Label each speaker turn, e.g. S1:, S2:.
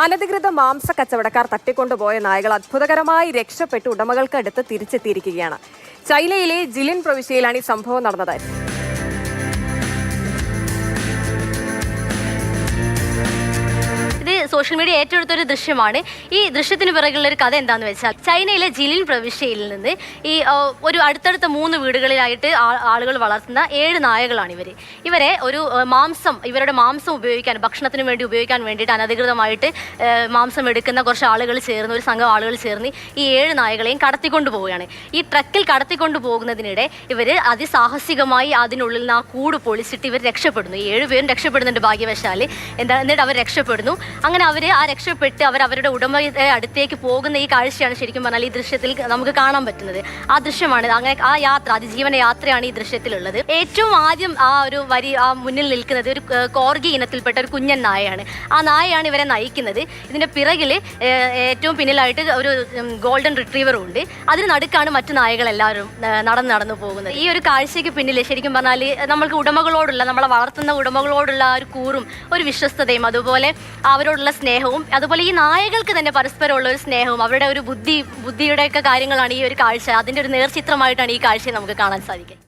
S1: അനധികൃത മാംസ കച്ചവടക്കാർ തട്ടിക്കൊണ്ടുപോയ നായകൾ അത്ഭുതകരമായി രക്ഷപ്പെട്ട് ഉടമകൾക്കടുത്ത് തിരിച്ചെത്തിയിരിക്കുകയാണ്. ചൈനയിലെ ജിലിൻ പ്രവിശ്യയിലാണ് ഈ സംഭവം നടന്നത്.
S2: സോഷ്യൽ മീഡിയ ഏറ്റെടുത്തൊരു ദൃശ്യമാണ്. ഈ ദൃശ്യത്തിന് പിറകുള്ള ഒരു കഥ എന്താണെന്ന് വെച്ചാൽ, ചൈനയിലെ ജിലിൻ പ്രവിശ്യയിൽ നിന്ന് ഈ ഒരു അടുത്തടുത്ത 3 വീടുകളിലായിട്ട് ആളുകൾ വളർത്തുന്ന 7 നായകളാണ് ഇവരെ ഒരു ഇവരുടെ മാംസം ഉപയോഗിക്കാൻ, ഭക്ഷണത്തിന് വേണ്ടി ഉപയോഗിക്കാൻ വേണ്ടിയിട്ട് അനധികൃതമായിട്ട് മാംസം എടുക്കുന്ന കുറച്ച് ആളുകൾ ചേർന്ന്, ഒരു സംഘം ആളുകൾ ചേർന്ന് ഈ 7 നായകളെയും കടത്തിക്കൊണ്ടു പോവുകയാണ്. ഈ ട്രക്കിൽ കടത്തിക്കൊണ്ടു പോകുന്നതിനിടെ ഇവർ അതിസാഹസികമായി അതിനുള്ളിൽ നിന്ന് ആ കൂട് പൊളിച്ചിട്ട് ഇവർ രക്ഷപ്പെടുന്നു. ഈ 7 പേരും രക്ഷപ്പെടുന്നുണ്ട് ഭാഗ്യവശാൽ. എന്നിട്ട് അവർ രക്ഷപ്പെടുന്നു. അങ്ങനെ അവർ രക്ഷപ്പെട്ട് അവരുടെ ഉടമയുടെ അടുത്തേക്ക് പോകുന്ന ഈ കാഴ്ചയാണ് ശരിക്കും പറഞ്ഞാൽ ഈ ദൃശ്യത്തിൽ നമുക്ക് കാണാൻ പറ്റുന്നത്. ആ ദൃശ്യമാണ്, അങ്ങനെ ആ യാത്ര, അതിജീവന യാത്രയാണ് ഈ ദൃശ്യത്തിലുള്ളത്. ഏറ്റവും ആദ്യം ആ മുന്നിൽ നിൽക്കുന്നത് ഒരു കോർഗി ഇനത്തിൽപ്പെട്ട ഒരു കുഞ്ഞൻ നായയാണ്. ആ നായയാണ് ഇവരെ നയിക്കുന്നത്. ഇതിന്റെ പിറകിൽ ഏറ്റവും പിന്നിലായിട്ട് ഒരു ഗോൾഡൻ റിട്രീവറും ഉണ്ട്. അതിന് നടുക്കാണ് മറ്റു നായകളെല്ലാവരും നടന്നു പോകുന്നത്. ഈ ഒരു കാഴ്ചയ്ക്ക് പിന്നിൽ ശരിക്കും പറഞ്ഞാൽ നമ്മൾക്ക് നമ്മളെ വളർത്തുന്ന ഉടമകളോടുള്ള ഒരു കൂറും ഒരു വിശ്വസ്തതയും, അതുപോലെ അവരോടുള്ള സ്നേഹവും, അതുപോലെ ഈ നായകൾക്ക് തന്നെ പരസ്പരമുള്ള ഒരു സ്നേഹവും, അവരുടെ ഒരു ബുദ്ധിയുടെയൊക്കെ കാര്യങ്ങളാണ് ഈ ഒരു കാഴ്ച. അതിൻ്റെ ഒരു നേർചിത്രമായിട്ടാണ് ഈ കാഴ്ചയെ നമുക്ക് കാണാൻ സാധിക്കുക.